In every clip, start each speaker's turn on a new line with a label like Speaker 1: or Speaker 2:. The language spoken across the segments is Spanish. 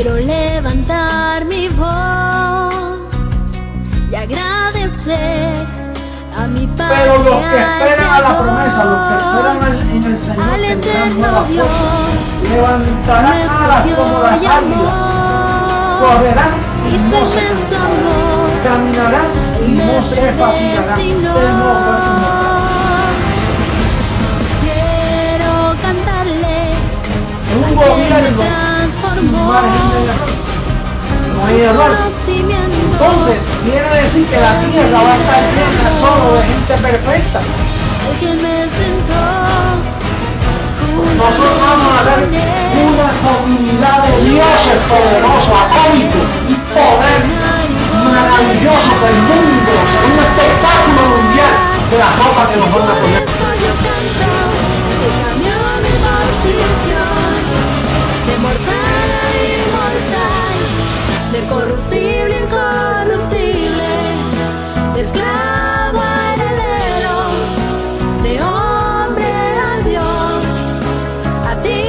Speaker 1: quiero levantar mi voz y agradecer a mi Padre.
Speaker 2: Pero los que esperan a la promesa, los que esperan en el Señor,
Speaker 1: al
Speaker 2: tendrán
Speaker 1: eterno
Speaker 2: nuevas
Speaker 1: Dios,
Speaker 2: fuerzas, levantarán alas como las águilas, correrán y
Speaker 1: y su
Speaker 2: no se
Speaker 1: inmenso
Speaker 2: cansarán,
Speaker 1: amor
Speaker 2: caminarán y
Speaker 1: me
Speaker 2: no se fatigarán.
Speaker 1: predestinó.
Speaker 2: Él no va a
Speaker 1: Quiero cantarle
Speaker 2: un
Speaker 1: al que me
Speaker 2: gobierno sin
Speaker 1: transformó
Speaker 2: margen de error. No hay
Speaker 1: su
Speaker 2: error.
Speaker 1: conocimiento.
Speaker 2: Entonces, quiere decir que la tierra va a estar llena solo de gente perfecta.
Speaker 1: El que me sentó
Speaker 2: Nosotros vamos a ser una comunidad de dioses poderosos, atómicos y poder maravilloso del mundo, ser un espectáculo mundial de la ropa que nos van a poner.
Speaker 1: Por eso yo canto que cambió mi posición de mortal a inmortal, de corruptible a incorruptible, de esclavo a heredero, de hombre a Dios, a ti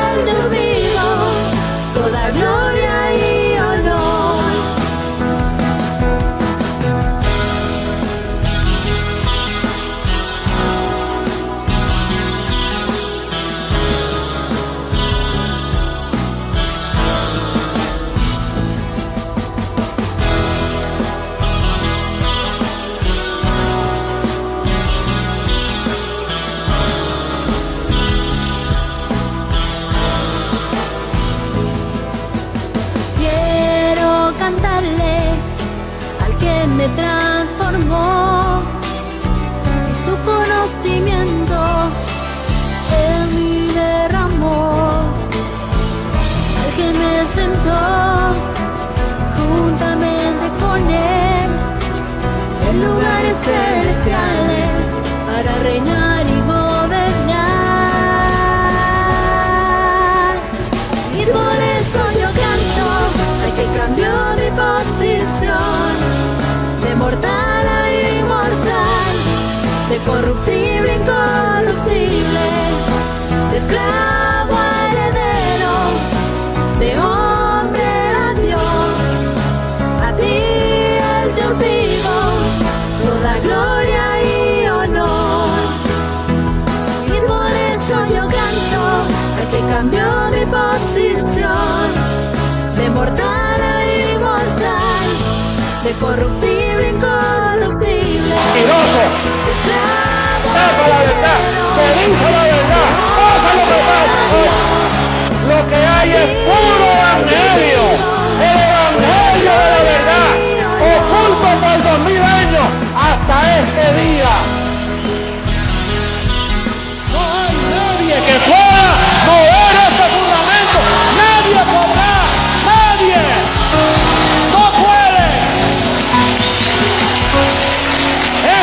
Speaker 1: al Dios vivo, toda gloria y honor. Quiero cantarle al que me transformó y su conocimiento en mí derramó, al que me sentó juntamente con él en lugares celestiales para reinar y gobernar. Y por eso yo canto al que cambió mi posición de mortal a inmortal, de corruptible a incorruptible, de esclavo a heredero, de hombre a Dios, a ti el Dios vivo, toda gloria y honor. Y por eso yo canto al que cambió mi posición de mortal a inmortal, de corruptible a incorruptible,
Speaker 2: Mentiroso,
Speaker 1: de esclavo a
Speaker 2: tapa la verdad, se dice la verdad, pasa lo que pasa. Lo que hay es puro evangelio, el evangelio de la verdad, oculto por 2000 años hasta este día. No hay nadie que pueda mover este fundamento, nadie podrá, nadie, no puede.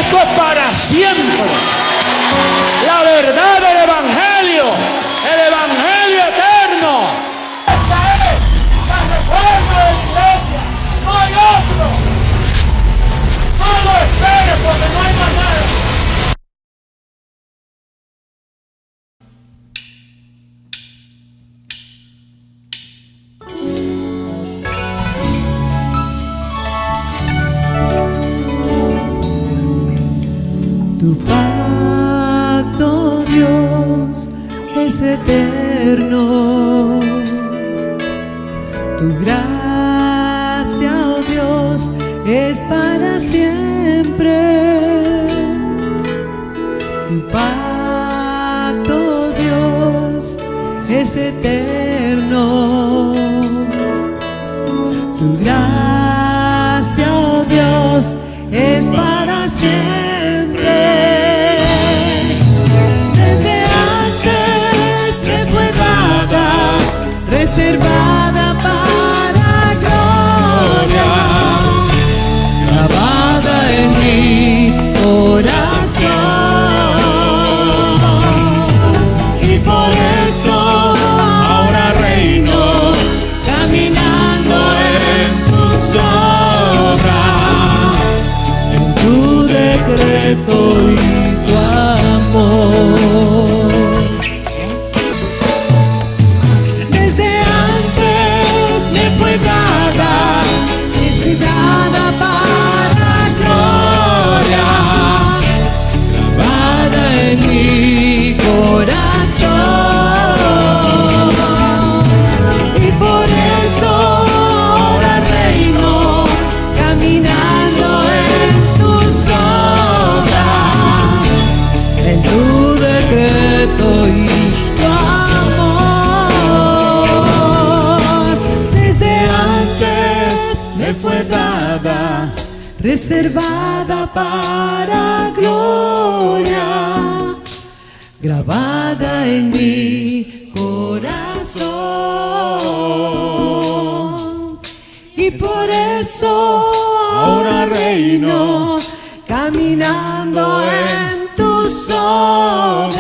Speaker 2: Esto es para siempre. La verdad del evangelio, el evangelio eterno. Esta es la reforma de la iglesia, no hay otro. No lo esperes porque no hay más nada.
Speaker 3: Tu pacto, Dios, es eterno. Tu gracia, oh Dios, es para siempre. Tu pacto, Dios, es eterno. Tu gracia, oh Dios, es para siempre. Desde antes que fue dada, reservada para gloria, grabada en mi corazón. Y por eso ahora reino reservada para gloria, grabada en mi corazón. Y por eso ahora reino, caminando en tus obras,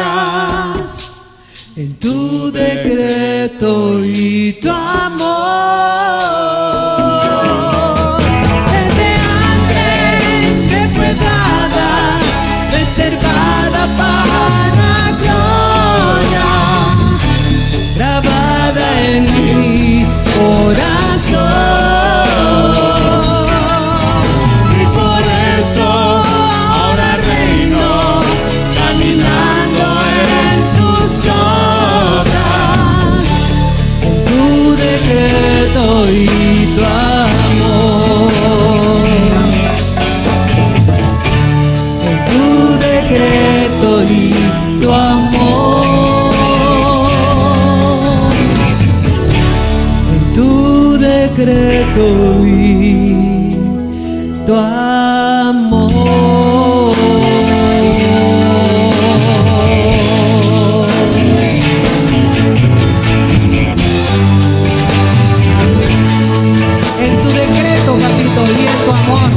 Speaker 3: en tu decreto y tu amor. Desde antes que fue dada, reservada para gloria, grabada en mi corazón. Y por eso ahora reino, caminando en tus obras, en tu decreto y tu amor, en tu decreto y tu amor, en tu decreto y tu amor. En tu decreto, papito, y en tu amor,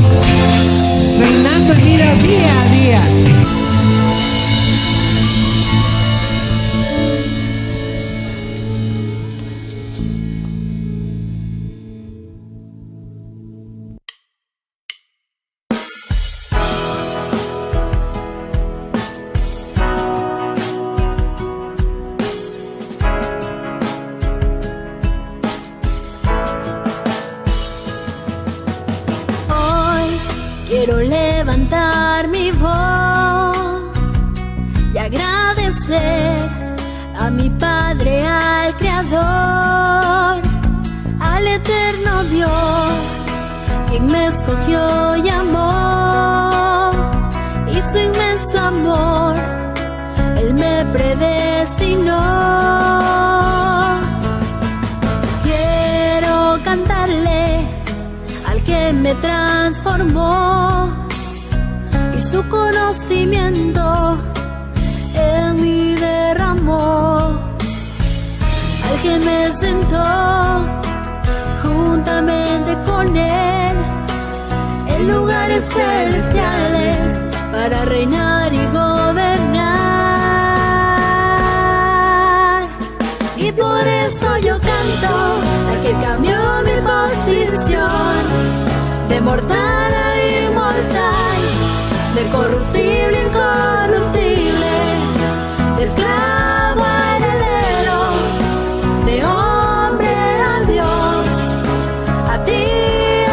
Speaker 3: reinando en vida día a día.
Speaker 1: Quiero levantar mi voz y agradecer a mi Padre, al Creador, al eterno Dios, quien me escogió y amó, y su inmenso amor, Él me predestinó. Quiero cantarle al que me transformó, y su conocimiento en mí derramó, al que me sentó juntamente con Él en lugares celestiales para reinar y gobernar. Y por eso yo canto al que cambió mi posición, de mortal a inmortal, de corruptible a incorruptible, de esclavo a heredero, de hombre a Dios, a ti,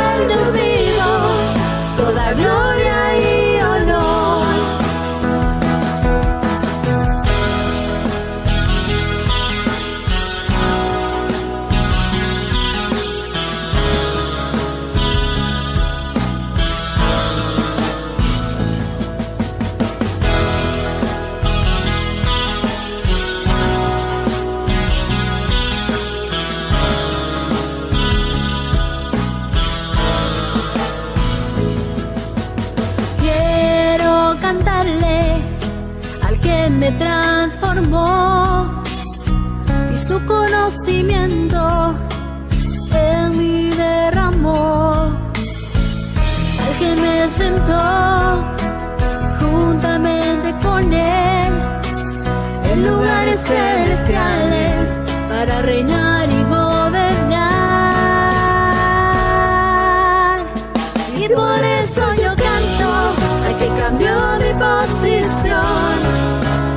Speaker 1: al Dios vivo, toda gloria y honor. Al que me transformó, y su conocimiento en mí derramó, al que me sentó juntamente con Él en lugares celestiales para reinar y gobernar. Y por eso yo canto al que cambió mi posición,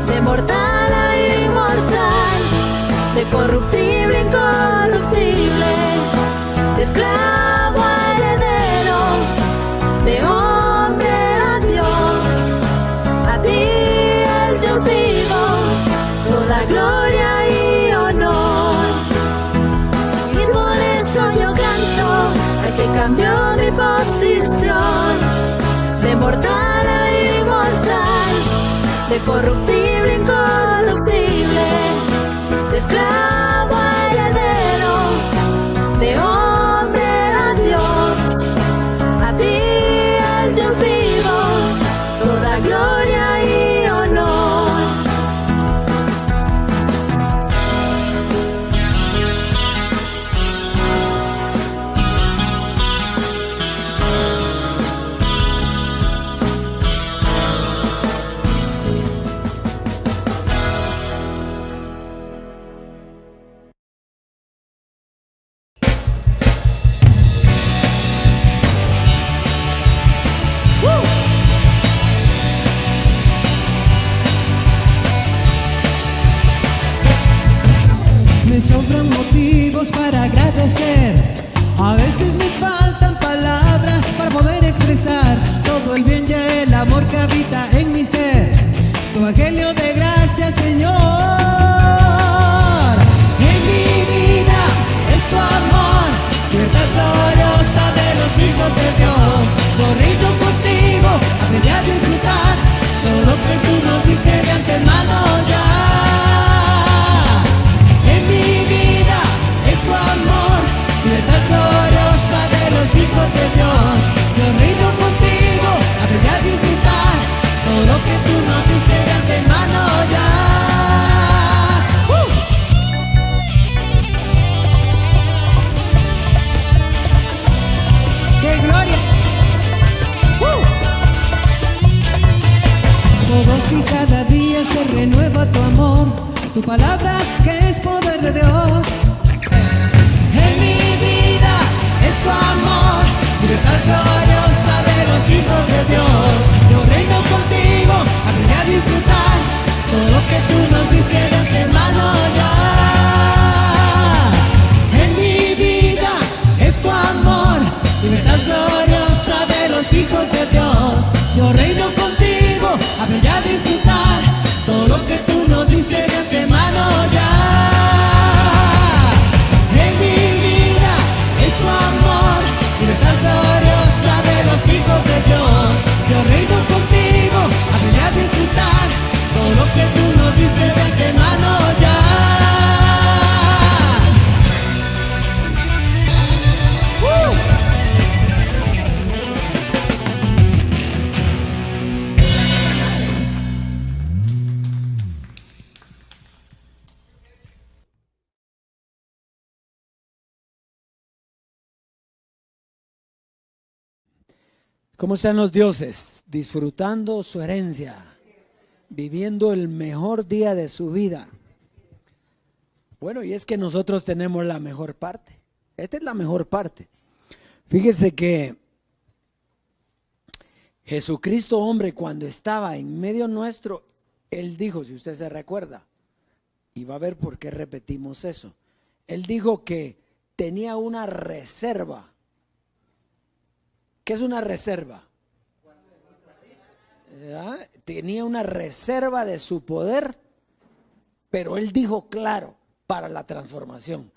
Speaker 1: de mortal a inmortal, de corruptible a incorruptible, de esclavo a heredero, de hombre a Dios, a ti, el Dios vivo, toda gloria y honor. Y por eso yo canto al que cambió mi posición, de mortal a inmortal, de corruptible a incorruptible, de esclavo a heredero, de hombre a Dios, a ti,
Speaker 3: motivos para agradecer. A veces me faltan palabras para poder expresar todo el bien y el amor que habita en mi ser. Tu evangelio de gracia, Señor. En mi vida es tu amor, libertad gloriosa de los hijos de Dios. Corriendo contigo, aprendí a disfrutar todo lo que tú nos diste de antemano ya. En mi vida es tu amor, libertad gloriosa de los hijos de Dios. Yo reino contigo, aprendí a disfrutar todo lo que tú nos diste de antemano ya. ¡Qué gloria! Todos y cada día se renueva tu amor, tu palabra que es poder de Dios. En mi vida es tu amor, libertad gloriosa de los hijos de Dios. Yo reino contigo, aprendí a disfrutar todo lo que tú nos diste de antemano ya. En mi vida es tu amor, libertad gloriosa de los hijos de Dios. Yo reino contigo, aprendí a disfrutar todo lo que tú nos diste de antemano ya. En mi vida es tu amor, libertad gloriosa de los hijos de Dios. Yo reino contigo, aprendí a disfrutar todo lo que tú nos diste de antemano ya.
Speaker 2: ¿Cómo están los dioses? Disfrutando su herencia, viviendo el mejor día de su vida. Bueno, y es que nosotros tenemos la mejor parte. Esta es la mejor parte. Fíjese que Jesucristo, hombre, cuando estaba en medio nuestro, Él dijo, si usted se recuerda, y va a ver por qué repetimos eso. Él dijo que tenía una reserva. ¿Qué es una reserva? Tenía una reserva de su poder, pero Él dijo claro, para la transformación.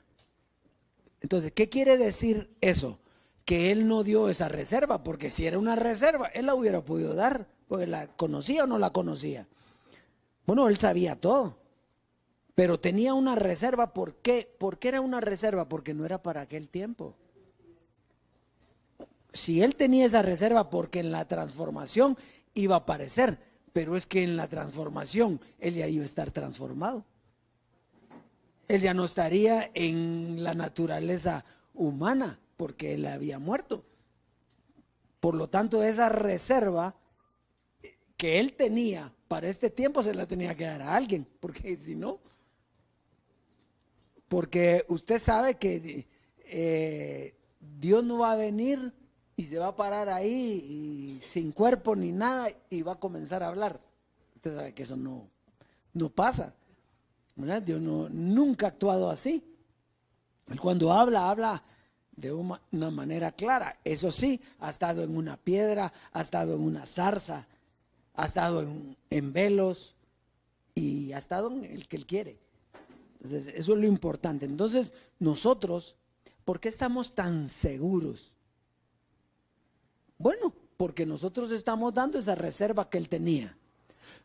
Speaker 2: Entonces, ¿qué quiere decir eso? Que Él no dio esa reserva, porque si era una reserva, Él la hubiera podido dar, porque la conocía o no la conocía. Bueno, Él sabía todo, pero tenía una reserva. ¿Por qué? ¿Por qué era una reserva? Porque no era para aquel tiempo. Si Él tenía esa reserva, porque en la transformación iba a aparecer, pero es que en la transformación Él ya iba a estar transformado. Él ya no estaría en la naturaleza humana, porque Él había muerto. Por lo tanto, esa reserva que Él tenía para este tiempo se la tenía que dar a alguien, porque si no, porque usted sabe que Dios no va a venir y se va a parar ahí y sin cuerpo ni nada y va a comenzar a hablar. Usted sabe que eso no pasa, ¿verdad? Dios nunca ha actuado así. Él cuando habla de una manera clara. Eso sí, ha estado en una piedra, ha estado en una zarza, ha estado en velos y ha estado en el que Él quiere. Entonces, eso es lo importante. Entonces, nosotros, ¿por qué estamos tan seguros? Bueno, porque nosotros estamos dando esa reserva que Él tenía.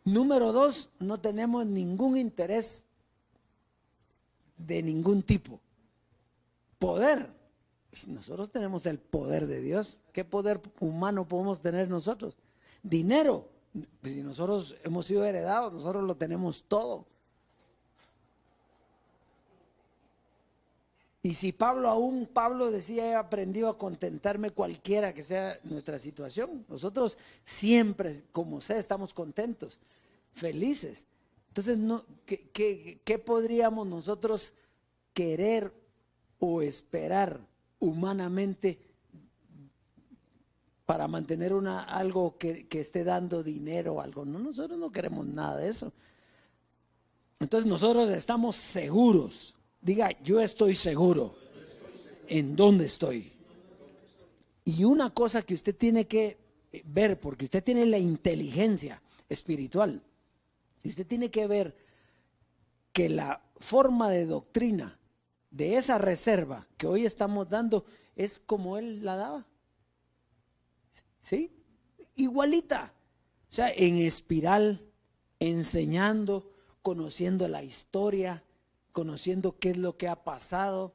Speaker 2: Número 2, no tenemos ningún interés de ningún tipo. Poder. Nosotros tenemos el poder de Dios. ¿Qué poder humano podemos tener nosotros? Dinero. Si nosotros hemos sido heredados, nosotros lo tenemos todo. Y si Pablo decía, he aprendido a contentarme cualquiera que sea nuestra situación. Nosotros siempre, como sea, estamos contentos, felices. Entonces, ¿qué podríamos nosotros querer o esperar humanamente para mantener algo que esté dando dinero o algo? No, nosotros no queremos nada de eso. Entonces nosotros estamos seguros Diga, yo estoy seguro en dónde estoy. Y una cosa que usted tiene que ver, porque usted tiene la inteligencia espiritual, y usted tiene que ver que la forma de doctrina de esa reserva que hoy estamos dando es como él la daba. ¿Sí? Igualita. O sea, en espiral, enseñando, conociendo la historia, conociendo qué es lo que ha pasado.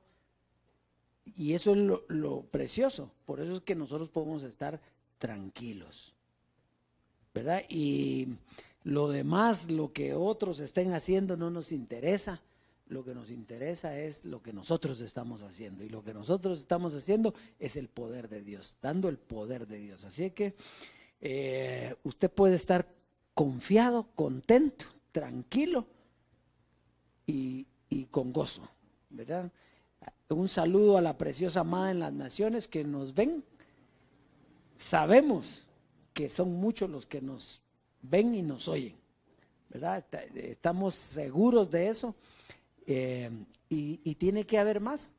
Speaker 2: Y eso es lo precioso. Por eso es que nosotros podemos estar tranquilos, ¿verdad? Y lo demás, lo que otros estén haciendo no nos interesa. Lo que nos interesa es lo que nosotros estamos haciendo. Y lo que nosotros estamos haciendo es el poder de Dios, dando el poder de Dios. Así que usted puede estar confiado, contento, tranquilo y con gozo, ¿verdad? Un saludo a la preciosa amada en las naciones que nos ven. Sabemos que son muchos los que nos ven y nos oyen, ¿verdad? Estamos seguros de eso. Y tiene que haber más,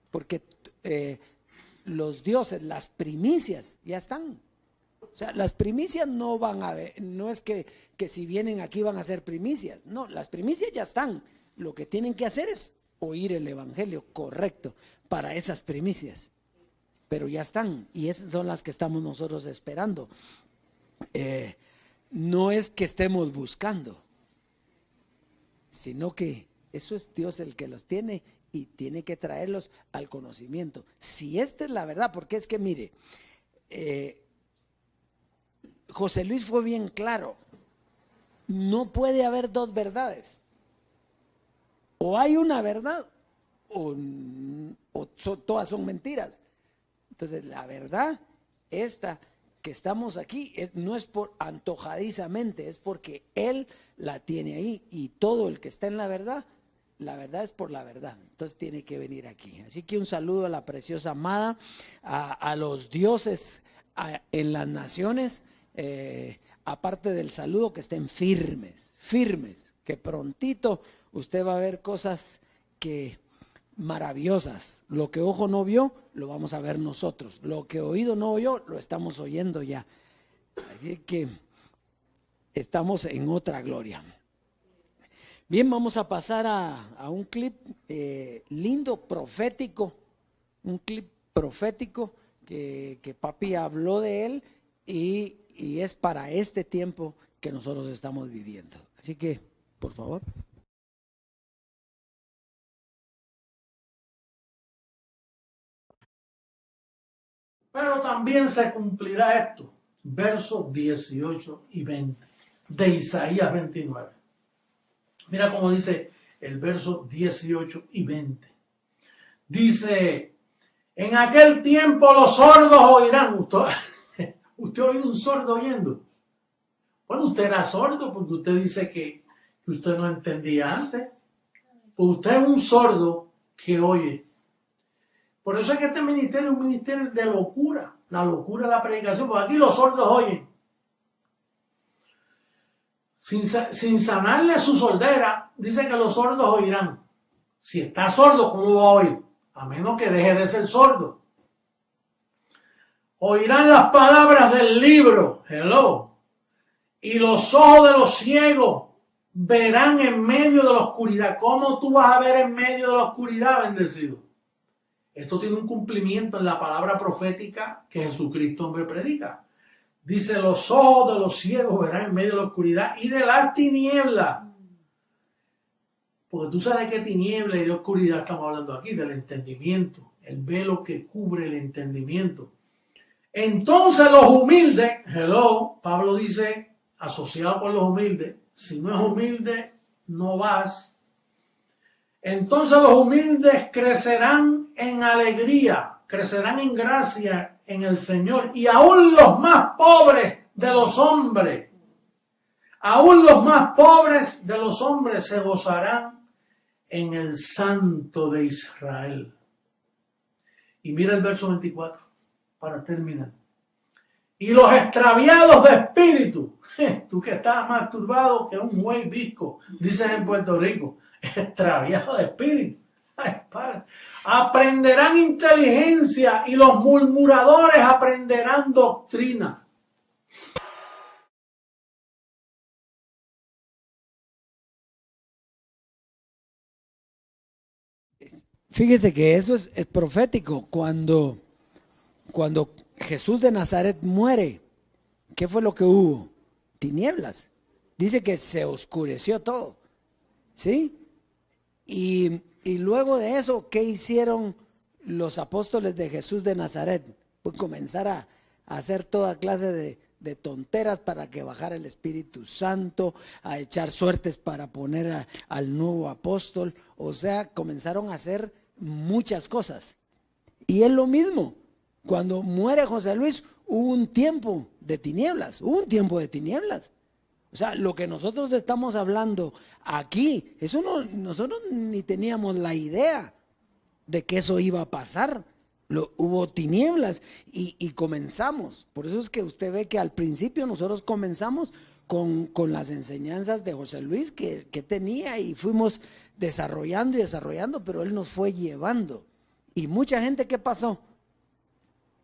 Speaker 2: porque los dioses, las primicias ya están. O sea, las primicias no van a ver, no es que si vienen aquí van a ser primicias, no, las primicias ya están. Lo que tienen que hacer es oír el evangelio correcto para esas primicias, pero ya están, y esas son las que estamos nosotros esperando. No es que estemos buscando, sino que eso es Dios el que los tiene y tiene que traerlos al conocimiento. Si esta es la verdad, porque es que mire, José Luis fue bien claro, no puede haber dos verdades. O hay una verdad o todas son mentiras. Entonces la verdad, esta que estamos aquí, no es por antojadizamente, es porque Él la tiene ahí, y todo el que está en la verdad es por la verdad. Entonces tiene que venir aquí. Así que un saludo a la preciosa amada, a los dioses en las naciones, aparte del saludo, que estén firmes, que prontito usted va a ver cosas que maravillosas. Lo que ojo no vio, lo vamos a ver nosotros. Lo que oído no oyó, lo estamos oyendo ya. Así que estamos en otra gloria. Bien, vamos a pasar a un clip lindo, profético. Un clip profético que papi habló de él y es para este tiempo que nosotros estamos viviendo. Así que, por favor.
Speaker 4: Pero también se cumplirá esto, versos 18 y 20 de Isaías 29. Mira cómo dice el verso 18 y 20. Dice, en aquel tiempo los sordos oirán. ¿Usted ha oído un sordo oyendo? Bueno, usted era sordo porque usted dice que usted no entendía antes. Pues usted es un sordo que oye. Por eso es que este ministerio es un ministerio de locura. La locura de la predicación, porque aquí los sordos oyen. Sin sanarle su sordera, dice que los sordos oirán. Si está sordo, ¿cómo va a oír? A menos que deje de ser sordo. Oirán las palabras del libro. Hello. Y los ojos de los ciegos verán en medio de la oscuridad. ¿Cómo tú vas a ver en medio de la oscuridad, bendecido? Esto tiene un cumplimiento en la palabra profética que Jesucristo hombre predica. Dice, los ojos de los ciegos verán en medio de la oscuridad y de las tinieblas. Porque tú sabes qué tiniebla y de oscuridad estamos hablando aquí, del entendimiento, el velo que cubre el entendimiento. Entonces los humildes, hello, Pablo dice, asociado con los humildes, si no es humilde, no vas. Entonces los humildes crecerán en alegría, crecerán en gracia en el Señor, y aún los más pobres de los hombres, aún los más pobres de los hombres se gozarán en el Santo de Israel. Y mira el verso 24, para terminar. Y los extraviados de espíritu, tú que estás más turbado que un güey visco, dicen en Puerto Rico, extraviado de espíritu. Ay, padre. Aprenderán inteligencia y los murmuradores aprenderán doctrina.
Speaker 5: Fíjese que eso es profético. Cuando Jesús de Nazaret muere, ¿qué fue lo que hubo? Tinieblas. Dice que se oscureció todo, ¿sí? Y luego de eso, ¿qué hicieron los apóstoles de Jesús de Nazaret? Pues comenzar a hacer toda clase de tonteras para que bajara el Espíritu Santo, a echar suertes para poner al nuevo apóstol. O sea, comenzaron a hacer muchas cosas. Y es lo mismo, cuando muere José Luis, hubo un tiempo de tinieblas, O sea, lo que nosotros estamos hablando aquí, eso nosotros ni teníamos la idea de que eso iba a pasar. Hubo tinieblas y comenzamos. Por eso es que usted ve que al principio nosotros comenzamos con las enseñanzas de José Luis que tenía y fuimos desarrollando, pero él nos fue llevando. Y mucha gente, ¿qué pasó?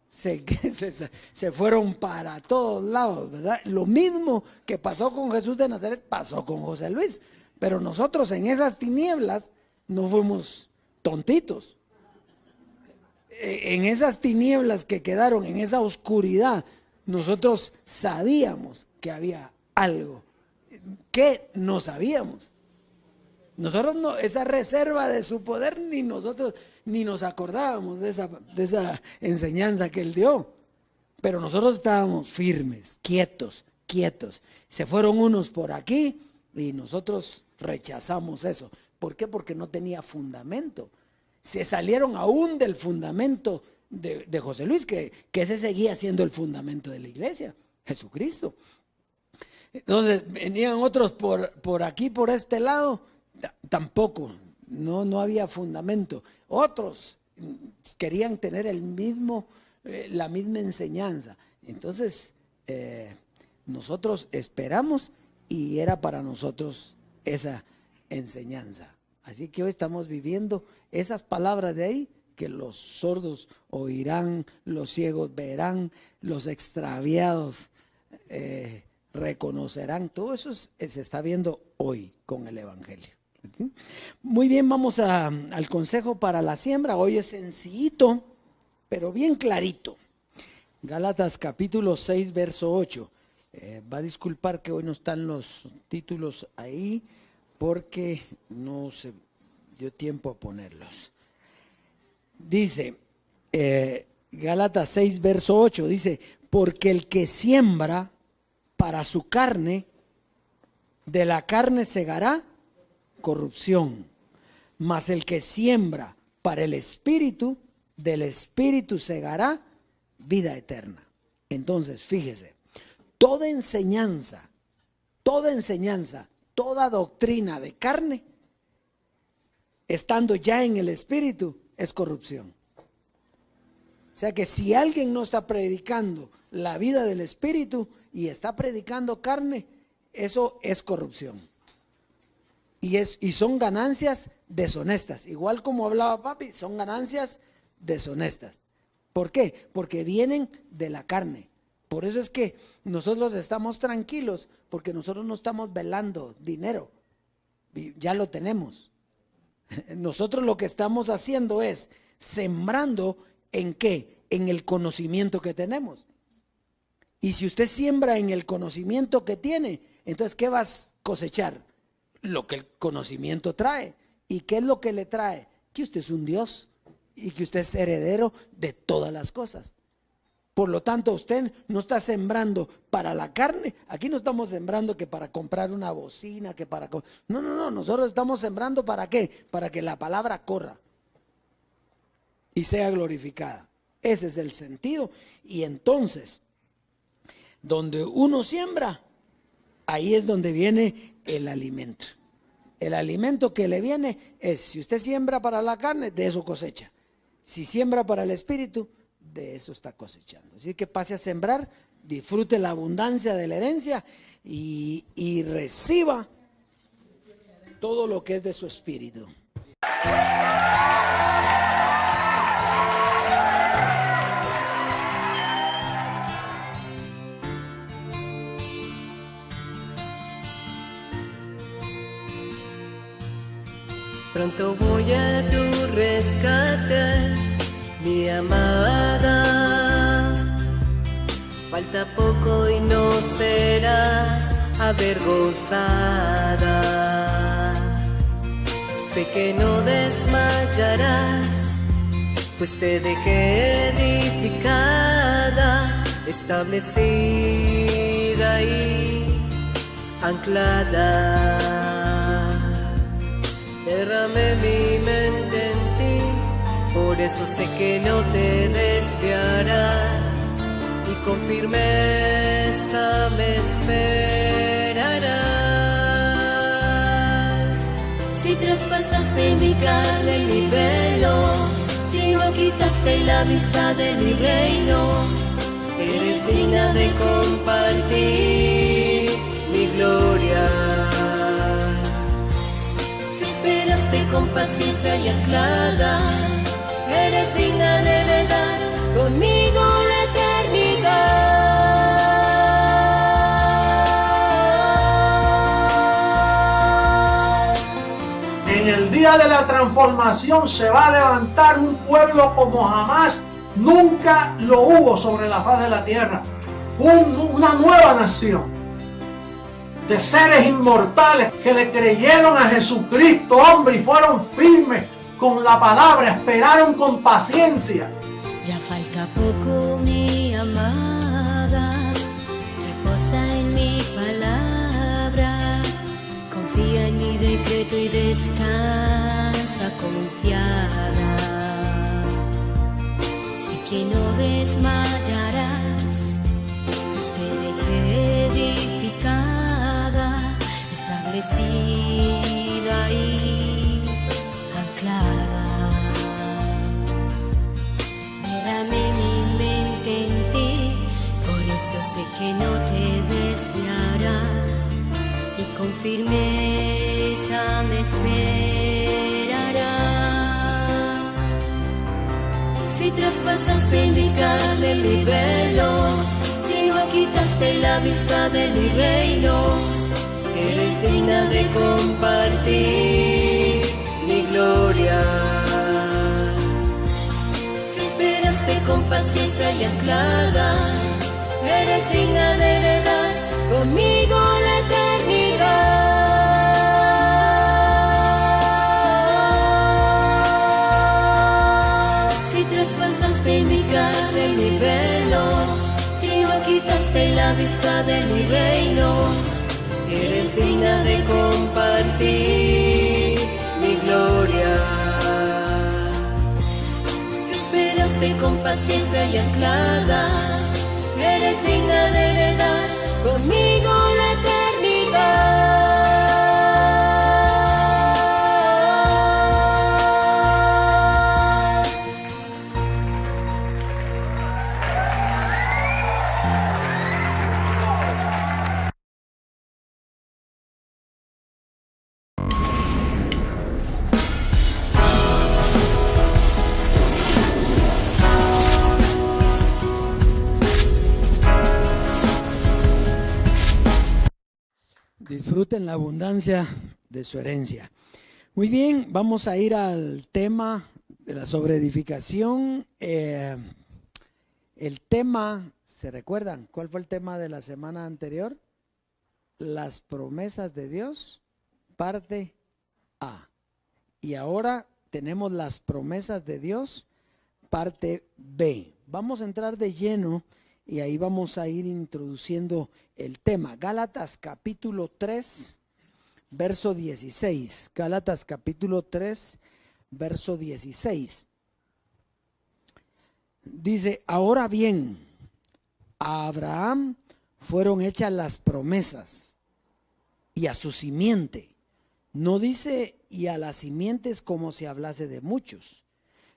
Speaker 5: Se fueron para todos lados, ¿verdad? Lo mismo que pasó con Jesús de Nazaret, pasó con José Luis. Pero nosotros en esas tinieblas no fuimos tontitos. En esas tinieblas que quedaron, en esa oscuridad, nosotros sabíamos que había algo que no sabíamos. Nosotros no, esa reserva de su poder, ni nosotros ni nos acordábamos de esa enseñanza que él dio. Pero nosotros estábamos firmes, quietos. Se fueron unos por aquí y nosotros rechazamos eso. ¿Por qué? Porque no tenía fundamento. Se salieron aún del fundamento de José Luis, que ese seguía siendo el fundamento de la iglesia, Jesucristo. Entonces venían otros por aquí, por este lado, tampoco, no había fundamento. Otros querían tener la misma enseñanza. Entonces nosotros esperamos y era para nosotros esa enseñanza. Así que hoy estamos viviendo esas palabras de ahí, que los sordos oirán, los ciegos verán, los extraviados reconocerán. Todo eso se está viendo hoy con el Evangelio. Muy bien, vamos al consejo para la siembra. Hoy es sencillito, pero bien clarito. Gálatas capítulo 6, verso 8. Va a disculpar que hoy no están los títulos ahí, porque no se dio tiempo a ponerlos. Dice, Gálatas 6, verso 8, dice, porque el que siembra para su carne, de la carne segará corrupción, mas el que siembra para el Espíritu, del Espíritu segará vida eterna. Entonces, fíjese, toda enseñanza, toda doctrina de carne, estando ya en el Espíritu, es corrupción. O sea que si alguien no está predicando la vida del Espíritu y está predicando carne, eso es corrupción. Y son ganancias deshonestas. Igual como hablaba papi, son ganancias deshonestas. ¿Por qué? Porque vienen de la carne. Por eso es que nosotros estamos tranquilos, porque nosotros no estamos velando dinero. Ya lo tenemos. Nosotros lo que estamos haciendo es sembrando ¿en qué? En el conocimiento que tenemos. Y si usted siembra en el conocimiento que tiene, entonces ¿qué vas a cosechar? Lo que el conocimiento trae. ¿Y qué es lo que le trae? Que usted es un Dios y que usted es heredero de todas las cosas. Por lo tanto, usted no está sembrando para la carne. Aquí no estamos sembrando que para comprar una bocina, que para... No. Nosotros estamos sembrando ¿para qué? Para que la palabra corra y sea glorificada. Ese es el sentido. Y entonces, donde uno siembra, ahí es donde viene el alimento. El alimento que le viene es, si usted siembra para la carne, de eso cosecha. Si siembra para el Espíritu, de eso está cosechando. Así que pase a sembrar, disfrute la abundancia de la herencia y reciba todo lo que es de su espíritu.
Speaker 6: Pronto voy a tu rescate, mi amada. Falta poco y no serás avergonzada. Sé que no desmayarás, pues te dejé edificada, establecida y anclada. Derramé mi mente en ti, por eso sé que no te desviarás y con firmeza me esperarás.
Speaker 1: Si traspasaste mi carne y mi velo, si no quitaste la vista de mi reino,
Speaker 6: Eres digna de compartir mi gloria.
Speaker 1: esperaste con paciencia y anclada, eres digna de heredar conmigo la eternidad.
Speaker 4: En el día de la transformación se va a levantar un pueblo como jamás nunca lo hubo sobre la faz de la tierra. Una nueva nación de seres inmortales que le creyeron a Jesucristo, hombre, y fueron firmes con la palabra, esperaron con paciencia.
Speaker 1: Ya falta poco, mi amada, reposa en mi palabra, confía en mi decreto y descansa confiada. Sé que no desmayarás, pues te dejé edificada, establecida y anclada. Derramé mi mente en ti, por eso sé que no te desviarás y con firmeza me esperarás. Si traspasaste mi carne, mi velo, si no quitaste la vista de mi reino,
Speaker 6: Eres digna de compartir mi gloria.
Speaker 1: si esperaste con paciencia y anclada, eres digna de heredar conmigo la eternidad. Si traspasaste mi carne, mi velo, si no quitaste la vista de mi reino,
Speaker 6: Eres digna de compartir mi gloria.
Speaker 1: si esperaste con paciencia y anclada, eres digna de heredar conmigo la eternidad.
Speaker 5: Disfruten la abundancia de su herencia. Muy bien, vamos a ir al tema de la sobreedificación. El tema, ¿se recuerdan? ¿Cuál fue el tema de la semana anterior? Las promesas de Dios, parte A. Y ahora tenemos las promesas de Dios, parte B. Vamos a entrar de lleno y ahí vamos a ir introduciendo el tema. Gálatas capítulo 3, verso 16. Gálatas capítulo 3, verso 16. Dice, ahora bien, a Abraham fueron hechas las promesas y a su simiente. No dice y a las simientes como si hablase de muchos,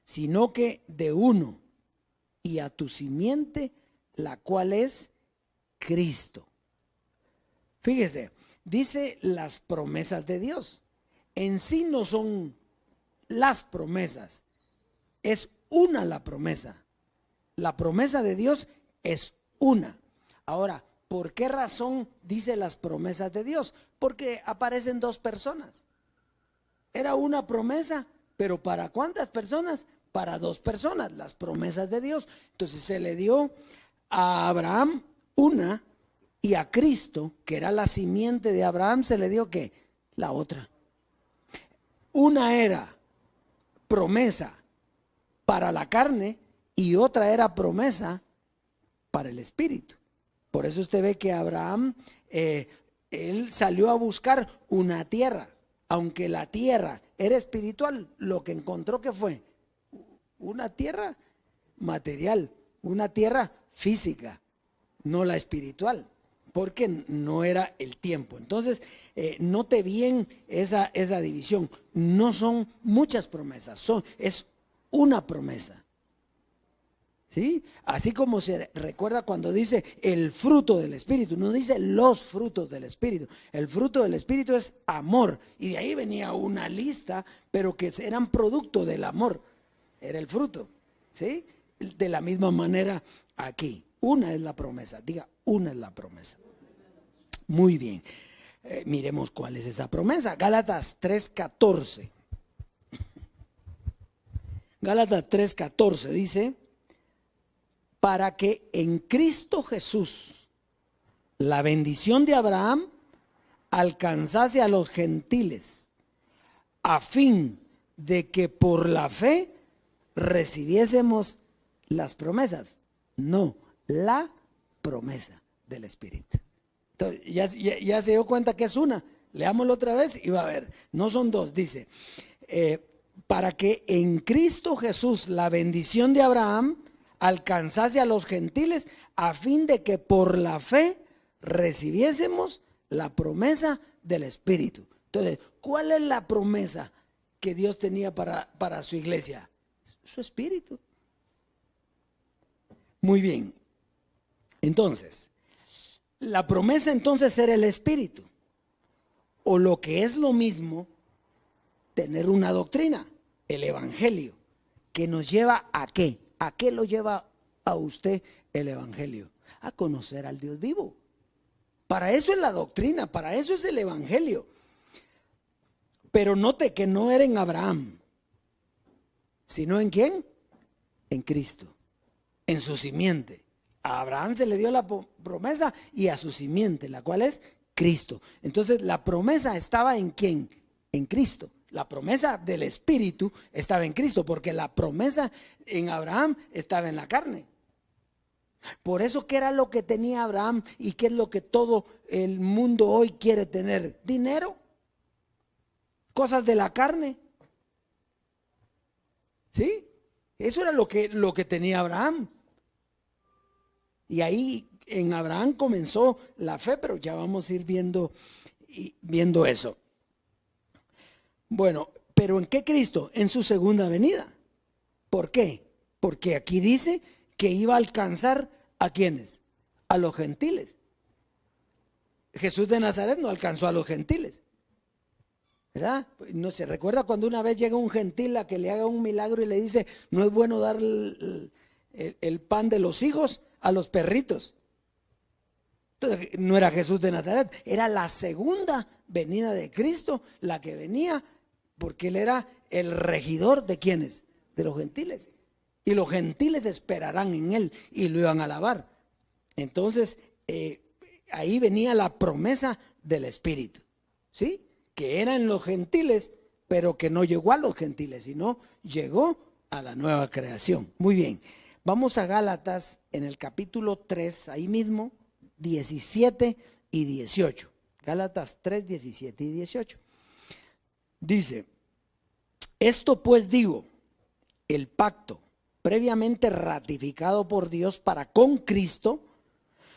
Speaker 5: sino que de uno, y a tu simiente, la cual es Cristo. Fíjese, dice las promesas de Dios. en sí no son las promesas, es una la promesa. La promesa de Dios es una. Ahora, ¿por qué razón dice las promesas de Dios? Porque aparecen dos personas. Era una promesa, pero ¿para cuántas personas? Para dos personas, las promesas de Dios. Entonces se le dio a Abraham una, y a Cristo, que era la simiente de Abraham, se le dio ¿qué? La otra. Una era promesa para la carne y otra era promesa para el espíritu. Por eso usted ve que Abraham, él salió a buscar una tierra, aunque la tierra era espiritual, lo que encontró que fue una tierra material, una tierra física, no la espiritual, porque no era el tiempo. Entonces, note bien esa división. No son muchas promesas, es una promesa. ¿Sí? Así como se recuerda cuando dice el fruto del Espíritu, no dice los frutos del Espíritu. El fruto del Espíritu es amor, y de ahí venía una lista, pero que eran producto del amor. Era el fruto. ¿Sí? De la misma manera aquí. Una es la promesa. Diga, una es la promesa. Muy bien. Miremos cuál es esa promesa. Gálatas 3:14. Gálatas 3:14 dice: para que en Cristo Jesús la bendición de Abraham alcanzase a los gentiles, a fin de que por la fe recibiésemos las promesas. No, la promesa del Espíritu. Entonces, ya se dio cuenta que es una. Leámoslo otra vez y va a ver. No son dos, dice. Para que en Cristo Jesús la bendición de Abraham alcanzase a los gentiles, a fin de que por la fe recibiésemos la promesa del Espíritu. Entonces, ¿cuál es la promesa que Dios tenía para su iglesia? Su Espíritu. Muy bien. Entonces, la promesa entonces era el Espíritu, o lo que es lo mismo, tener una doctrina, el Evangelio, que nos lleva a ¿qué? ¿A qué lo lleva a usted el Evangelio? A conocer al Dios vivo. Para eso es la doctrina, para eso es el Evangelio. Pero note que no era en Abraham, sino ¿en quién? En Cristo, en su simiente. A Abraham se le dio la promesa y a su simiente, la cual es Cristo. Entonces la promesa estaba ¿en quién? En Cristo. La promesa del Espíritu estaba en Cristo, porque la promesa en Abraham estaba en la carne. Por eso, ¿qué era lo que tenía Abraham y qué es lo que todo el mundo hoy quiere tener? Dinero, cosas de la carne. ¿Sí? Eso era lo que tenía Abraham. Y ahí en Abraham comenzó la fe, pero ya vamos a ir viendo eso. Bueno, pero ¿en qué Cristo? En su segunda venida. ¿Por qué? Porque aquí dice que iba a alcanzar ¿a quiénes? A los gentiles. Jesús de Nazaret no alcanzó a los gentiles, ¿verdad? No se recuerda cuando una vez llega un gentil a que le haga un milagro y le dice: no es bueno dar el pan de los hijos a los perritos. Entonces, no era Jesús de Nazaret, era la segunda venida de Cristo la que venía, porque él era el regidor de ¿quiénes? De los gentiles. Y los gentiles esperarán en él y lo iban a alabar. Entonces, ahí venía la promesa del Espíritu, ¿sí? Que era en los gentiles, pero que no llegó a los gentiles, sino llegó a la nueva creación. Muy bien, vamos a Gálatas en el capítulo 3, ahí mismo, 17 y 18. Gálatas 3, 17 y 18. Dice: esto pues digo, el pacto previamente ratificado por Dios para con Cristo,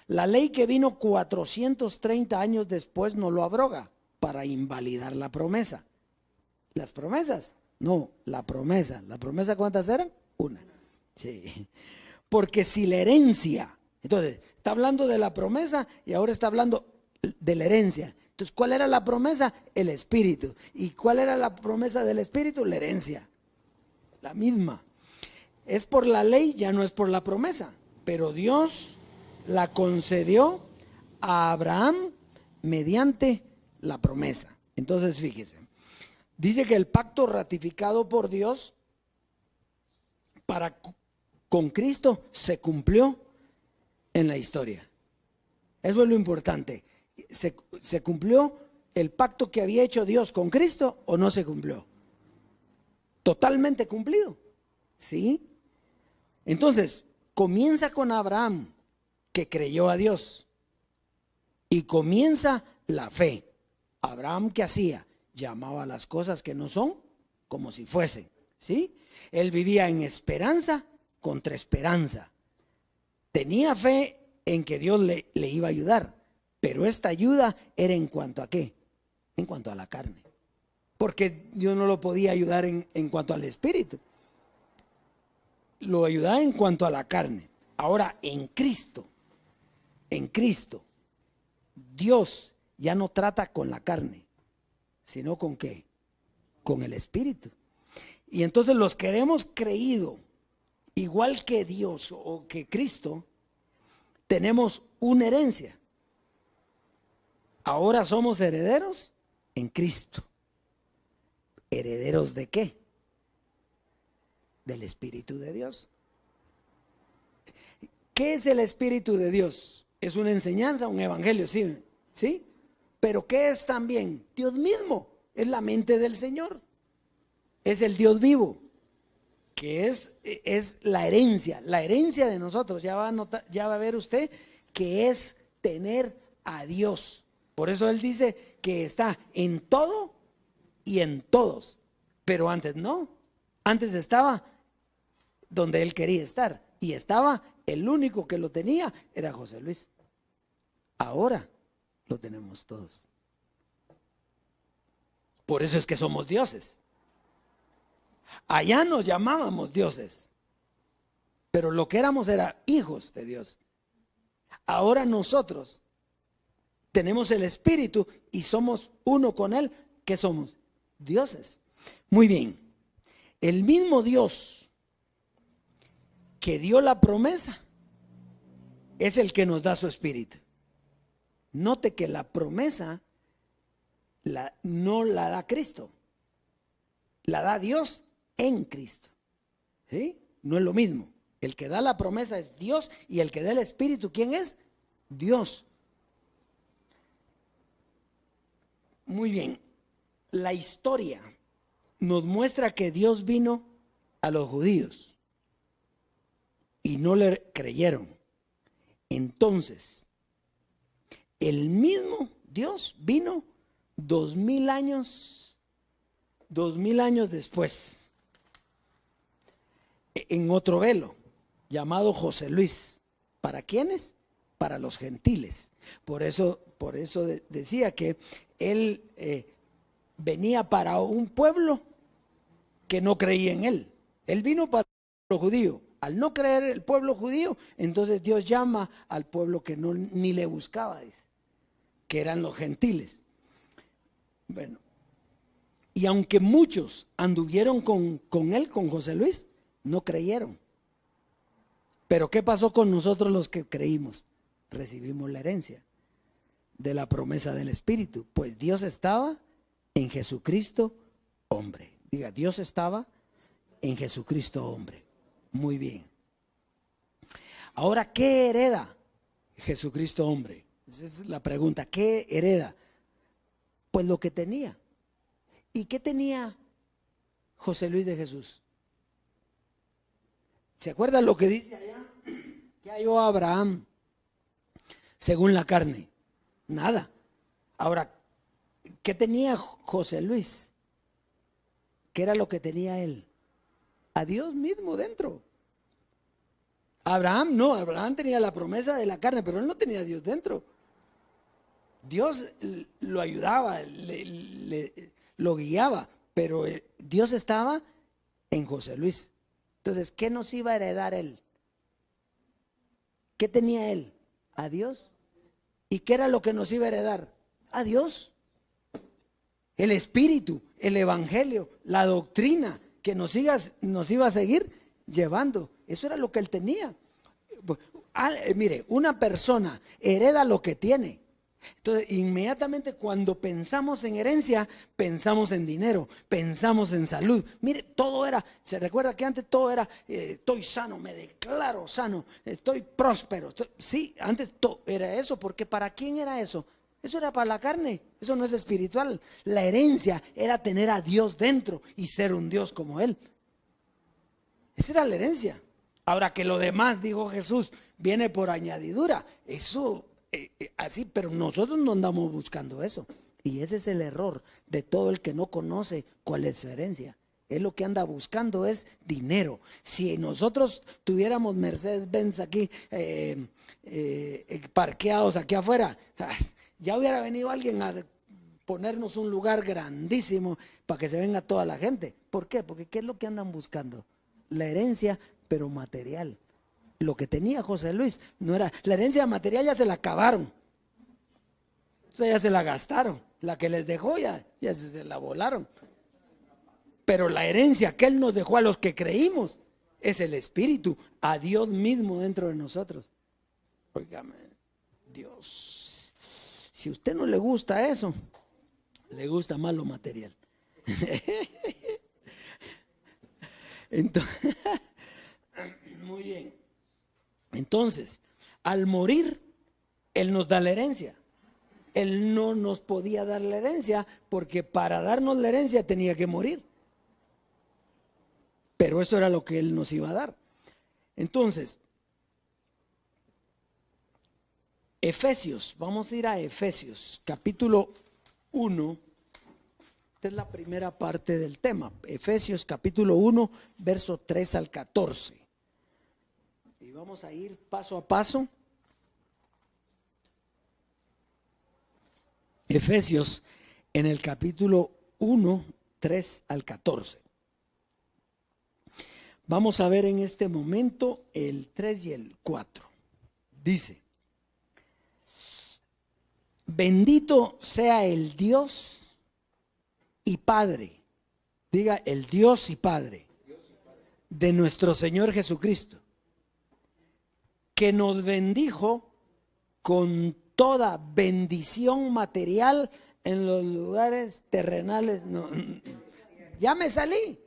Speaker 5: la ley que vino 430 años después no lo abroga para invalidar la promesa. ¿Las promesas? No, la promesa. ¿La promesa cuántas eran? Una. Sí. Porque si la herencia, entonces está hablando de la promesa y ahora está hablando de la herencia. Entonces, ¿cuál era la promesa? El Espíritu. ¿Y cuál era la promesa del Espíritu? La herencia. La misma. Es por la ley, ya no es por la promesa. Pero Dios la concedió a Abraham mediante la promesa. Entonces, fíjese. Dice que el pacto ratificado por Dios con Cristo se cumplió en la historia. Eso es lo importante. ¿Se cumplió el pacto que había hecho Dios con Cristo o no se cumplió? Totalmente cumplido. ¿Sí? Entonces, comienza con Abraham, que creyó a Dios. Y comienza la fe. Abraham, ¿qué hacía? Llamaba a las cosas que no son como si fuesen. ¿Sí? Él vivía en esperanza contra esperanza. Tenía fe en que Dios le iba a ayudar, pero esta ayuda era en cuanto a qué, en cuanto a la carne, porque Dios no lo podía ayudar en cuanto al espíritu, lo ayudaba en cuanto a la carne. Ahora en Cristo, Dios ya no trata con la carne, sino con qué, con el espíritu. Y entonces los que hemos creído igual que Dios o que Cristo, tenemos una herencia. Ahora somos herederos en Cristo. ¿Herederos de qué? Del Espíritu de Dios. ¿Qué es el Espíritu de Dios? Es una enseñanza, un evangelio, sí, ¿sí? Pero ¿qué es también? Dios mismo, es la mente del Señor. Es el Dios vivo, que es la herencia de nosotros. Ya va a ver usted que es tener a Dios. Por eso Él dice que está en todo y en todos. Pero antes no, antes estaba donde Él quería estar. Y estaba, el único que lo tenía era José Luis. Ahora lo tenemos todos. Por eso es que somos dioses. Allá nos llamábamos dioses, pero lo que éramos era hijos de Dios. Ahora nosotros tenemos el Espíritu y somos uno con Él. ¿Qué somos? Dioses. Muy bien. El mismo Dios que dio la promesa es el que nos da su Espíritu. Note que la promesa no la da Cristo, la da Dios en Cristo. ¿Sí? No es lo mismo. El que da la promesa es Dios y el que da el Espíritu, ¿quién es? Dios. Muy bien. La historia nos muestra que Dios vino a los judíos y no le creyeron. Entonces, el mismo Dios vino 2000 años después, en otro velo, llamado José Luis. ¿Para quiénes? Para los gentiles. Por eso decía que él venía para un pueblo que no creía en él. Él vino para los judíos. Al no creer el pueblo judío, entonces Dios llama al pueblo que ni le buscaba, dice, que eran los gentiles. Bueno, y aunque muchos anduvieron con él, con José Luis, no creyeron. Pero ¿qué pasó con nosotros los que creímos? Recibimos la herencia de la promesa del Espíritu. Pues Dios estaba en Jesucristo hombre. Diga, Dios estaba en Jesucristo hombre. Muy bien. Ahora, ¿qué hereda Jesucristo hombre? Esa es la pregunta. ¿Qué hereda? Pues lo que tenía. ¿Y qué tenía José Luis de Jesús? ¿Se acuerdan lo que dice allá? ¿Qué halló Abraham según la carne? Nada. Ahora, ¿qué tenía José Luis? ¿Qué era lo que tenía él? A Dios mismo dentro. Abraham no, Abraham tenía la promesa de la carne, pero él no tenía a Dios dentro. Dios lo ayudaba, lo guiaba, pero Dios estaba en José Luis. Entonces, ¿qué nos iba a heredar él? ¿Qué tenía él? A Dios. ¿Y qué era lo que nos iba a heredar? A Dios. el espíritu, el evangelio, la doctrina que nos iba a seguir llevando. Eso era lo que él tenía. Mire, una persona hereda lo que tiene. Entonces, inmediatamente cuando pensamos en herencia, pensamos en dinero, pensamos en salud. Mire, todo era, se recuerda que antes todo era, estoy sano, me declaro sano, estoy próspero. Sí, antes todo era eso, porque ¿para quién era eso? Eso era para la carne, eso no es espiritual. La herencia era tener a Dios dentro y ser un Dios como Él. Esa era la herencia. Ahora que lo demás, dijo Jesús, viene por añadidura. Eso así, pero nosotros no andamos buscando eso. Y ese es el error de todo el que no conoce cuál es su herencia. Él lo que anda buscando es dinero. Si nosotros tuviéramos Mercedes-Benz aquí, parqueados aquí afuera, ya hubiera venido alguien a ponernos un lugar grandísimo para que se venga toda la gente. ¿Por qué? Porque ¿qué es lo que andan buscando? La herencia, pero material. Lo que tenía José Luis no era, la herencia material ya se la acabaron, o sea, ya se la gastaron, la que les dejó ya se la volaron. Pero la herencia que Él nos dejó a los que creímos es el Espíritu, a Dios mismo dentro de nosotros. Óigame, Dios, si a usted no le gusta eso, le gusta más lo material. Entonces, muy bien. Entonces, al morir, Él nos da la herencia. Él no nos podía dar la herencia porque para darnos la herencia tenía que morir. Pero eso era lo que Él nos iba a dar. Entonces, Efesios, vamos a ir a Efesios, capítulo 1. Esta es la primera parte del tema. Efesios capítulo 1, verso 3 al 14. Y vamos a ir paso a paso. Efesios en el capítulo 1, 3 al 14. Vamos a ver en este momento el 3 y el 4. Dice: bendito sea el Dios y Padre, diga el Dios y Padre de nuestro Señor Jesucristo, que nos bendijo con toda bendición material en los lugares terrenales. No, ya me salí.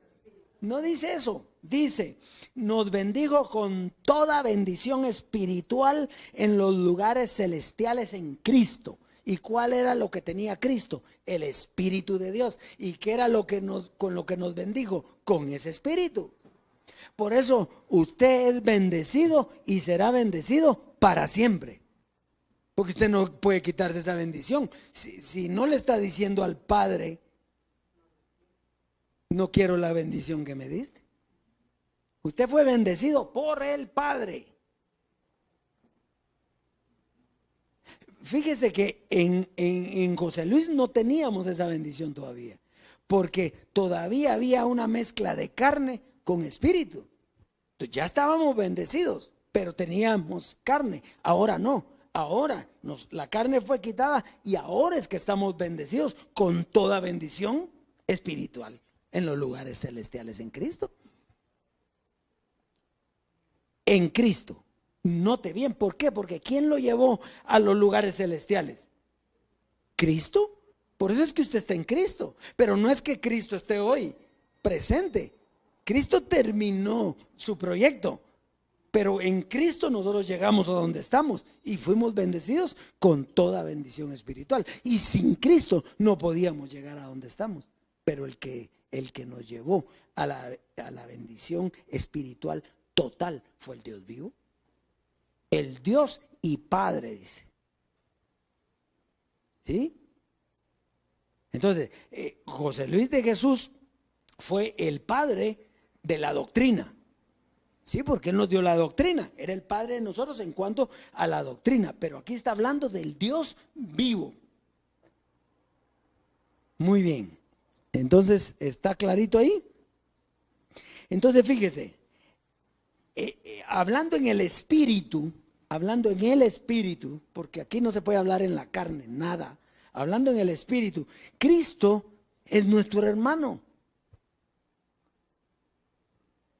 Speaker 5: No dice eso. Dice, nos bendijo con toda bendición espiritual en los lugares celestiales en Cristo. ¿Y cuál era lo que tenía Cristo? El Espíritu de Dios. ¿Y qué era con lo que nos bendijo? Con ese Espíritu. Por eso usted es bendecido y será bendecido para siempre. Porque usted no puede quitarse esa bendición. Si no le está diciendo al Padre, no quiero la bendición que me diste. Usted fue bendecido por el Padre. Fíjese que en José Luis no teníamos esa bendición todavía, porque todavía había una mezcla de carne con espíritu. Entonces, ya estábamos bendecidos, pero teníamos carne. Ahora no, ahora la carne fue quitada y ahora es que estamos bendecidos con toda bendición espiritual en los lugares celestiales en Cristo. En Cristo. Note bien, ¿por qué? Porque ¿quién lo llevó a los lugares celestiales? ¿Cristo? Por eso es que usted está en Cristo. Pero no es que Cristo esté hoy presente. Cristo terminó su proyecto, pero en Cristo nosotros llegamos a donde estamos y fuimos bendecidos con toda bendición espiritual. Y sin Cristo no podíamos llegar a donde estamos. Pero el que nos llevó a la bendición espiritual total fue el Dios vivo. El Dios y Padre, dice. ¿Sí? Entonces, José Luis de Jesús fue el padre de la doctrina. Sí, porque Él nos dio la doctrina. Era el padre de nosotros en cuanto a la doctrina. Pero aquí está hablando del Dios vivo. Muy bien. Entonces, ¿está clarito ahí? Entonces, fíjese. Hablando en el espíritu, porque aquí no se puede hablar en la carne, nada. Hablando en el espíritu, Cristo es nuestro hermano.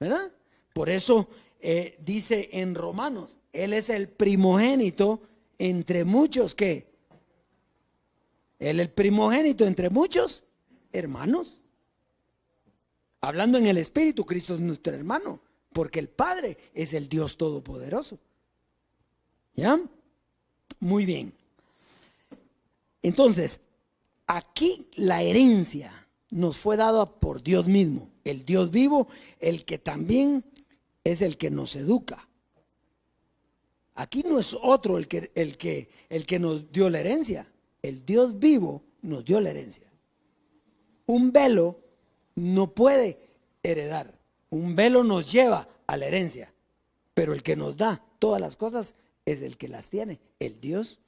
Speaker 5: ¿Verdad? Por eso dice en Romanos, Él es el primogénito entre muchos, ¿qué? Él es el primogénito entre muchos hermanos. Hablando en el Espíritu, Cristo es nuestro hermano, porque el Padre es el Dios Todopoderoso. ¿Ya? Muy bien. Entonces, aquí la herencia nos fue dada por Dios mismo, el Dios vivo, el que también es el que nos educa. Aquí no es otro el que nos dio la herencia. El Dios vivo nos dio la herencia. Un velo no puede heredar. Un velo nos lleva a la herencia. Pero el que nos da todas las cosas es el que las tiene, el Dios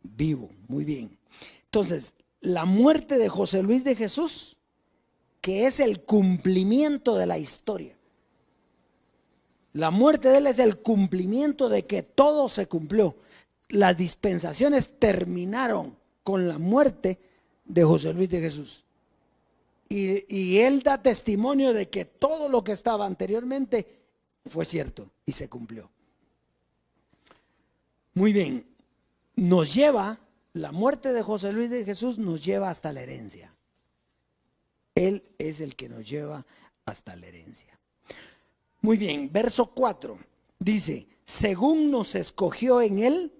Speaker 5: vivo. Muy bien. Entonces, la muerte de José Luis de Jesús, que es el cumplimiento de la historia. La muerte de él es el cumplimiento de que todo se cumplió. Las dispensaciones terminaron con la muerte de José Luis de Jesús. Y él da testimonio de que todo lo que estaba anteriormente fue cierto y se cumplió. Muy bien, nos lleva, la muerte de José Luis de Jesús nos lleva hasta la herencia. Él es el que nos lleva hasta la herencia. Muy bien, verso 4 dice, según nos escogió en él,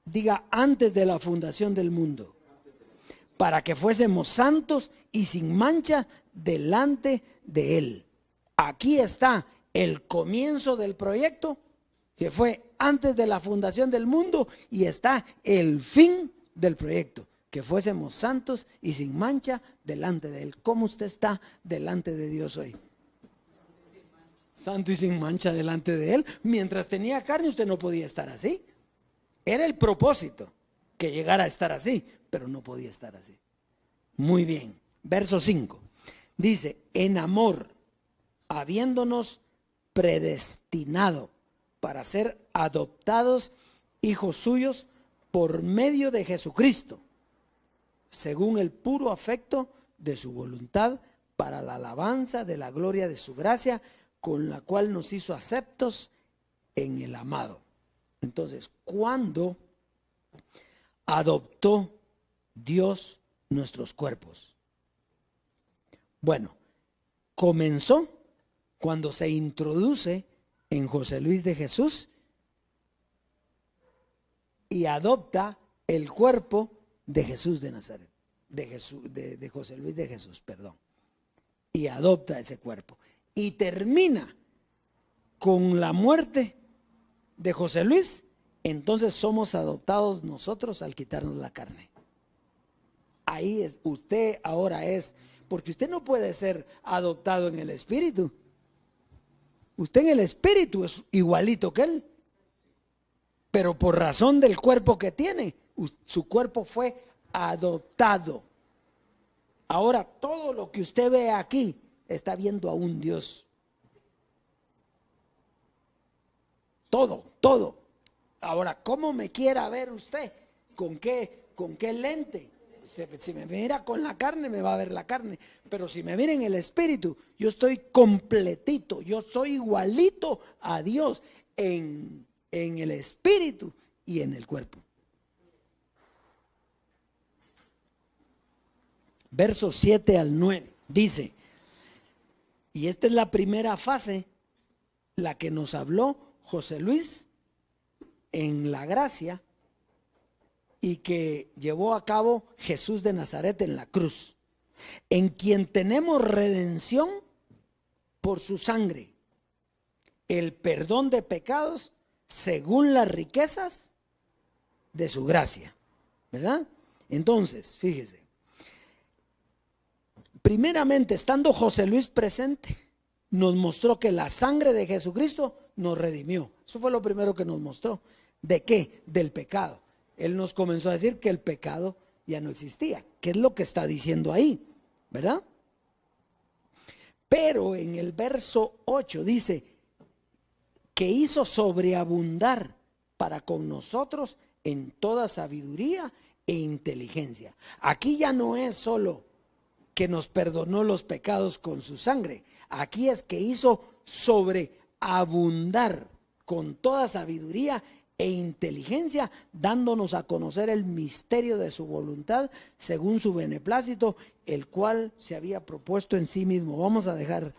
Speaker 5: diga antes de la fundación del mundo, para que fuésemos santos y sin mancha delante de él. Aquí está el comienzo del proyecto, que fue antes de la fundación del mundo, y está el fin del proyecto, que fuésemos santos y sin mancha delante de él. ¿Cómo usted está delante de Dios hoy? Santo y sin mancha delante de él. Mientras tenía carne usted no podía estar así. Era el propósito que llegara a estar así, pero no podía estar así. Muy bien, verso 5 dice, en amor, habiéndonos predestinado para ser adoptados hijos suyos por medio de Jesucristo, según el puro afecto de su voluntad, para la alabanza de la gloria de su gracia, con la cual nos hizo aceptos en el amado. Entonces, ¿cuándo adoptó Dios nuestros cuerpos? Bueno, comenzó cuando se introduce en José Luis de Jesús y adopta el cuerpo de Jesús de Nazaret, de José Luis de Jesús, perdón, y adopta ese cuerpo. Y termina con la muerte de José Luis, entonces somos adoptados nosotros al quitarnos la carne. Ahí es, usted ahora es, porque usted no puede ser adoptado en el espíritu. Usted en el espíritu es igualito que él, pero por razón del cuerpo que tiene, su cuerpo fue adoptado. Ahora todo lo que usted ve aquí está viendo a un Dios. Todo. Ahora, ¿cómo me quiera ver usted? ¿Con qué lente? Si me mira con la carne, me va a ver la carne. Pero si me mira en el espíritu, yo estoy completito. Yo soy igualito a Dios en el espíritu y en el cuerpo. Versos 7 al 9 dice, y esta es la primera fase, la que nos habló José Luis en la gracia y que llevó a cabo Jesús de Nazaret en la cruz, en quien tenemos redención por su sangre, el perdón de pecados según las riquezas de su gracia, ¿verdad? Entonces, fíjese, primeramente, estando José Luis presente, nos mostró que la sangre de Jesucristo nos redimió. Eso fue lo primero que nos mostró. ¿De qué? Del pecado. Él nos comenzó a decir que el pecado ya no existía. ¿Qué es lo que está diciendo ahí? ¿Verdad? Pero en el verso 8 dice que hizo sobreabundar para con nosotros en toda sabiduría e inteligencia. Aquí ya no es solo que nos perdonó los pecados con su sangre. Aquí es que hizo sobreabundar con toda sabiduría e inteligencia, dándonos a conocer el misterio de su voluntad, según su beneplácito, el cual se había propuesto en sí mismo. Vamos a dejar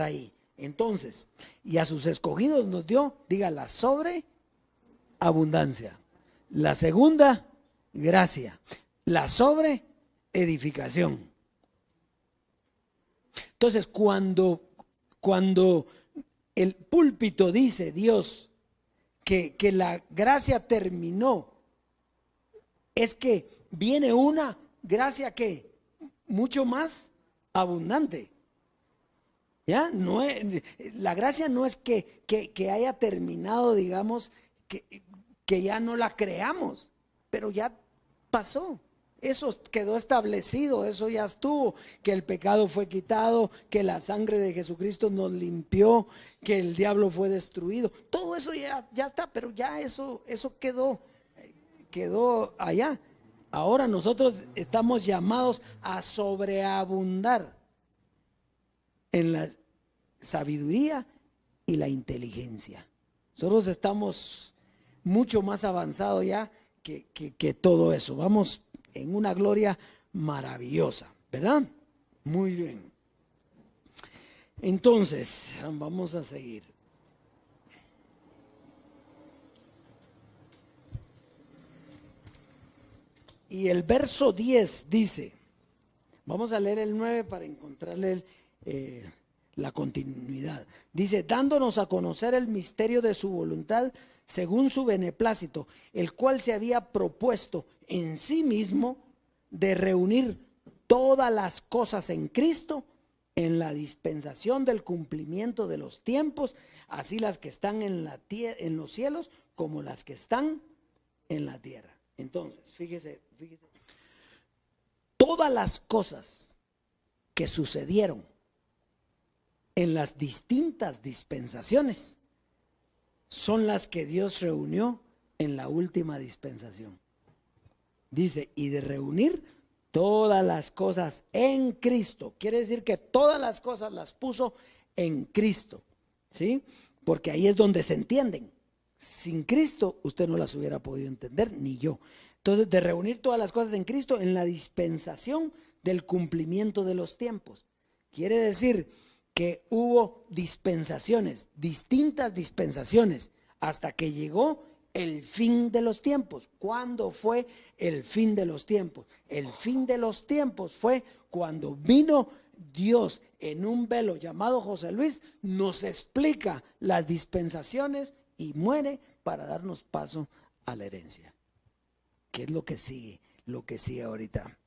Speaker 5: ahí. Entonces, y a sus escogidos nos dio, diga, la sobreabundancia. La segunda, gracia. La sobreedificación. Entonces, cuando el púlpito dice Dios que la gracia terminó, es que viene una gracia que mucho más abundante. ¿Ya? La gracia no es que haya terminado, digamos, que ya no la creamos, pero ya pasó. Eso quedó establecido, eso ya estuvo, que el pecado fue quitado, que la sangre de Jesucristo nos limpió, que el diablo fue destruido. Todo eso ya está, pero ya eso quedó allá. Ahora nosotros estamos llamados a sobreabundar en la sabiduría y la inteligencia. Nosotros estamos mucho más avanzados ya que todo eso. Vamos en una gloria maravillosa, ¿verdad? Muy bien. Entonces, vamos a seguir. Y el verso 10 dice, vamos a leer el 9 para encontrarle la continuidad. Dice, dándonos a conocer el misterio de su voluntad según su beneplácito, el cual se había propuesto en sí mismo de reunir todas las cosas en Cristo en la dispensación del cumplimiento de los tiempos, así las que están en los cielos como las que están en la tierra. Entonces, fíjese, todas las cosas que sucedieron en las distintas dispensaciones son las que Dios reunió en la última dispensación. Dice, y de reunir todas las cosas en Cristo. Quiere decir que todas las cosas las puso en Cristo, ¿sí? Porque ahí es donde se entienden. Sin Cristo usted no las hubiera podido entender, ni yo. Entonces, de reunir todas las cosas en Cristo en la dispensación del cumplimiento de los tiempos. Quiere decir que hubo dispensaciones, distintas dispensaciones, hasta que llegó el fin de los tiempos. ¿Cuándo fue el fin de los tiempos? El fin de los tiempos fue cuando vino Dios en un velo llamado José Luis, nos explica las dispensaciones y muere para darnos paso a la herencia. ¿Qué es lo que sigue? Lo que sigue ahorita.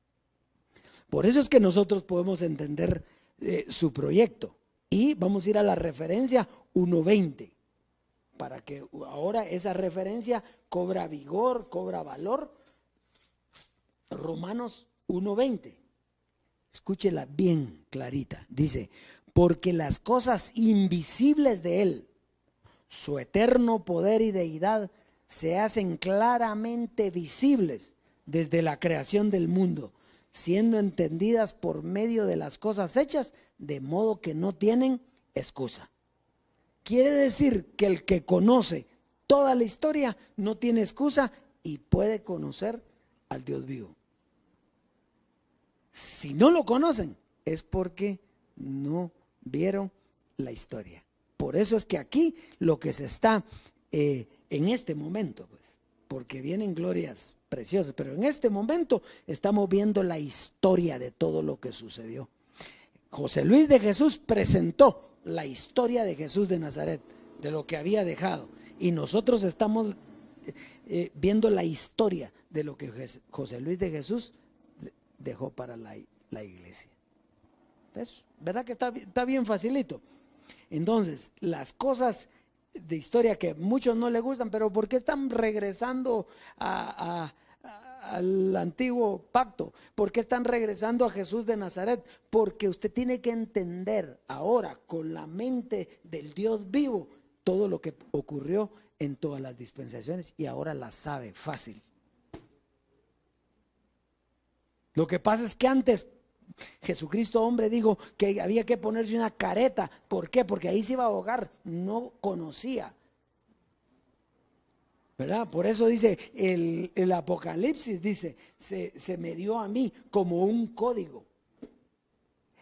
Speaker 5: Por eso es que nosotros podemos entender su proyecto. Y vamos a ir a la referencia 1:20, para que ahora esa referencia cobra vigor, cobra valor. Romanos 1:20, escúchela bien clarita, dice, porque las cosas invisibles de Él, su eterno poder y deidad, se hacen claramente visibles desde la creación del mundo, siendo entendidas por medio de las cosas hechas, de modo que no tienen excusa. Quiere decir que el que conoce toda la historia no tiene excusa y puede conocer al Dios vivo. Si no lo conocen, es porque no vieron la historia. Por eso es que aquí lo que se está en este momento, pues, porque vienen glorias preciosas, pero en este momento estamos viendo la historia de todo lo que sucedió. José Luis de Jesús presentó la historia de Jesús de Nazaret, de lo que había dejado, y nosotros estamos viendo la historia de lo que José Luis de Jesús dejó para la iglesia. ¿Ves? ¿Verdad que está bien facilito? Entonces, las cosas de historia que a muchos no les gustan, pero ¿por qué están regresando al antiguo pacto? ¿Por qué están regresando a Jesús de Nazaret? Porque usted tiene que entender ahora con la mente del Dios vivo todo lo que ocurrió en todas las dispensaciones y ahora la sabe fácil. Lo que pasa es que antes Jesucristo hombre dijo que había que ponerse una careta. ¿Por qué? Porque ahí se iba a ahogar. No conocía, ¿verdad? Por eso dice el Apocalipsis, dice, se me dio a mí como un código.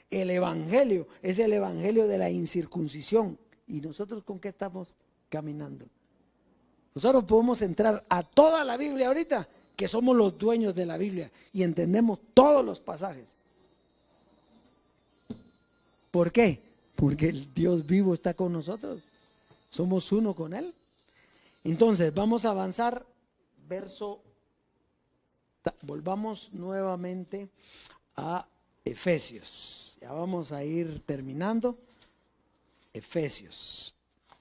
Speaker 5: El evangelio es el evangelio de la incircuncisión. ¿Y nosotros con qué estamos caminando? Nosotros podemos entrar a toda la Biblia ahorita, que somos los dueños de la Biblia y entendemos todos los pasajes. ¿Por qué? Porque el Dios vivo está con nosotros. Somos uno con Él. Entonces, vamos a avanzar. Volvamos nuevamente a Efesios. Ya vamos a ir terminando. Efesios.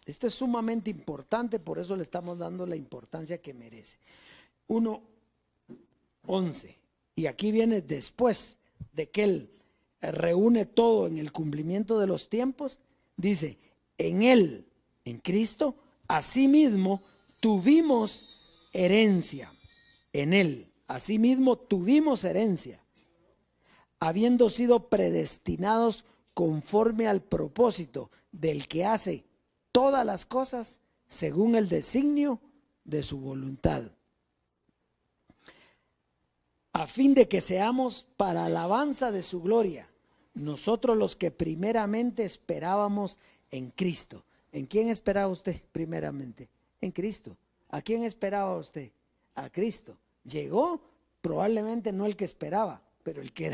Speaker 5: Esto es sumamente importante, por eso le estamos dando la importancia que merece. 1:11. Y aquí viene después de que Él reúne todo en el cumplimiento de los tiempos. Dice, en Él, en Cristo, asimismo tuvimos herencia. En Él, asimismo tuvimos herencia, habiendo sido predestinados conforme al propósito del que hace todas las cosas según el designio de su voluntad, a fin de que seamos para alabanza de su gloria, nosotros los que primeramente esperábamos en Cristo. ¿En quién esperaba usted primeramente? En Cristo. ¿A quién esperaba usted? A Cristo. Llegó probablemente no el que esperaba, pero el que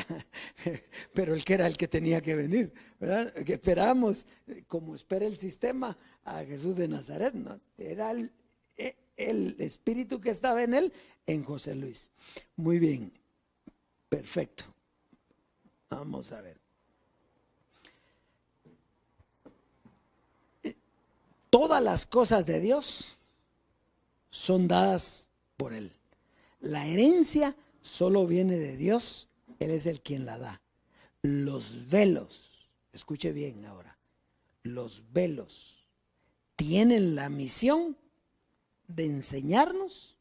Speaker 5: era el que tenía que venir, ¿verdad? Que esperábamos, como espera el sistema, a Jesús de Nazaret, ¿no? Era el espíritu que estaba en él, en José Luis. Muy bien, perfecto. Vamos a ver. Todas las cosas de Dios son dadas por Él. La herencia solo viene de Dios, Él es el quien la da. Los velos, escuche bien ahora, los velos tienen la misión de enseñarnos,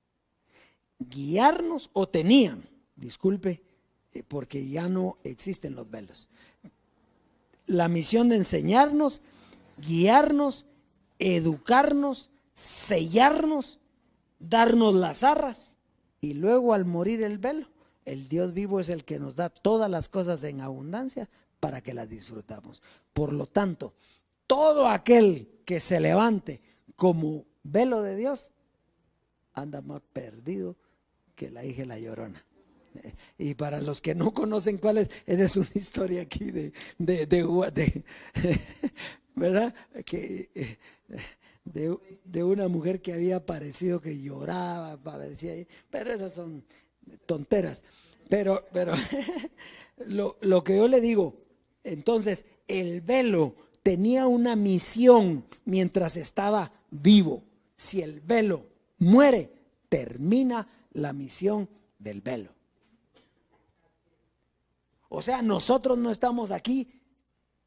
Speaker 5: guiarnos, o tenían, disculpe, porque ya no existen los velos. La misión de enseñarnos, guiarnos, educarnos, sellarnos, darnos las arras, y luego al morir el velo, el Dios vivo es el que nos da todas las cosas en abundancia para que las disfrutamos. Por lo tanto, todo aquel que se levante como velo de Dios anda más perdido que la hija y la llorona. Y para los que no conocen cuál es, esa es una historia aquí de ¿verdad? De una mujer que había aparecido, que lloraba, parecía, pero esas son tonteras. Pero lo que yo le digo, entonces el velo tenía una misión mientras estaba vivo. Si el velo muere, termina la misión del velo. O sea, nosotros no estamos aquí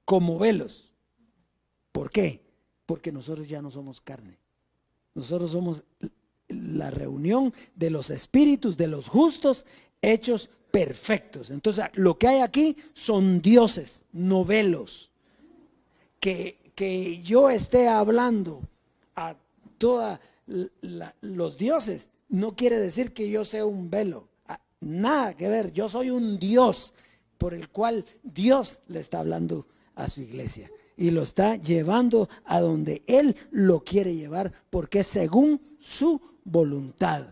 Speaker 5: como velos. ¿Por qué? Porque nosotros ya no somos carne. Nosotros somos la reunión de los espíritus de los justos hechos perfectos. Entonces, lo que hay aquí son dioses, no velos. Que yo esté hablando a todos los dioses no quiere decir que yo sea un velo. Nada que ver. Yo soy un Dios por el cual Dios le está hablando a su iglesia. Y lo está llevando a donde Él lo quiere llevar, porque es según su voluntad.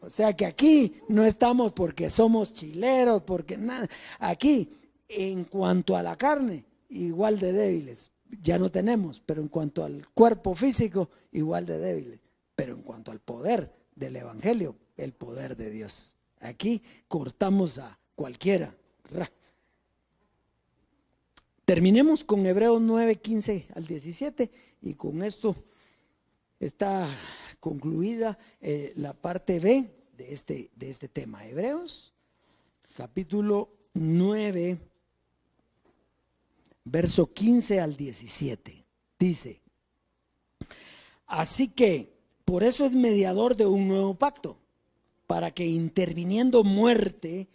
Speaker 5: O sea que aquí no estamos porque somos chileros, porque nada. Aquí, en cuanto a la carne, igual de débiles. Ya no tenemos, pero en cuanto al cuerpo físico, igual de débiles. Pero en cuanto al poder del evangelio, el poder de Dios. Aquí cortamos a cualquiera. Terminemos con Hebreos 9, 15 al 17 y con esto está concluida la parte B de este tema. Hebreos capítulo 9, verso 15 al 17. Dice, así que por eso es mediador de un nuevo pacto, para que interviniendo muerte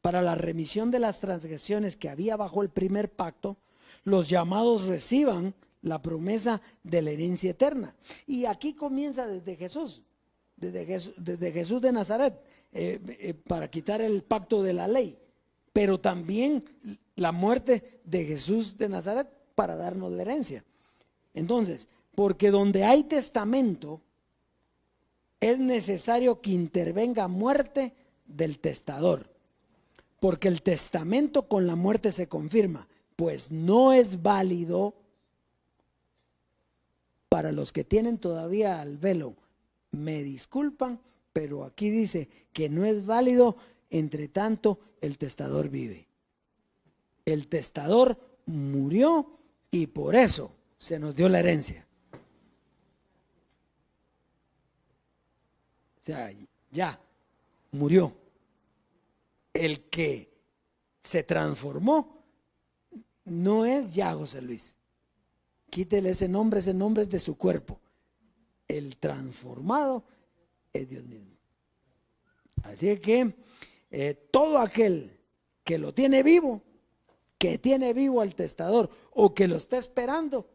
Speaker 5: para la remisión de las transgresiones que había bajo el primer pacto, los llamados reciban la promesa de la herencia eterna. Y aquí comienza desde Jesús de Nazaret, para quitar el pacto de la ley, pero también la muerte de Jesús de Nazaret para darnos la herencia. Entonces, porque donde hay testamento, es necesario que intervenga muerte del testador, porque el testamento con la muerte se confirma, pues no es válido para los que tienen todavía el velo. Me disculpan, pero aquí dice que no es válido, entre tanto el testador vive. El testador murió y por eso se nos dio la herencia. O sea, ya murió. El que se transformó no es ya José Luis. Quítele ese nombre es de su cuerpo. El transformado es Dios mismo. Así que todo aquel que lo tiene vivo, que tiene vivo al testador o que lo está esperando,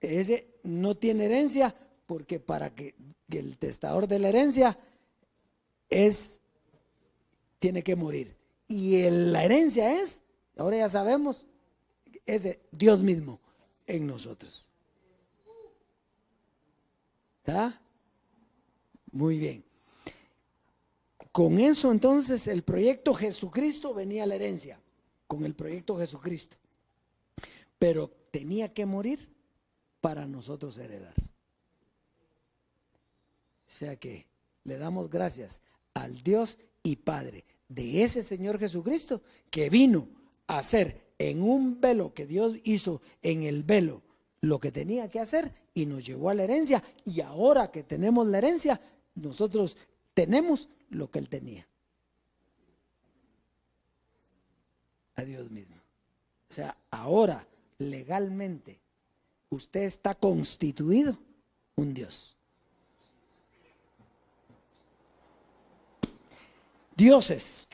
Speaker 5: ese no tiene herencia, porque para que el testador de la herencia tiene que morir. Y la herencia es, ahora ya sabemos, es de Dios mismo en nosotros. ¿Está? Muy bien. Con eso entonces el proyecto Jesucristo venía la herencia, con el proyecto Jesucristo. Pero tenía que morir para nosotros heredar. O sea que le damos gracias al Dios y Padre de ese Señor Jesucristo, que vino a hacer en un velo que Dios hizo en el velo lo que tenía que hacer y nos llevó a la herencia, y ahora que tenemos la herencia, nosotros tenemos lo que Él tenía. A Dios mismo. O sea, ahora legalmente usted está constituido un Dios. Dioses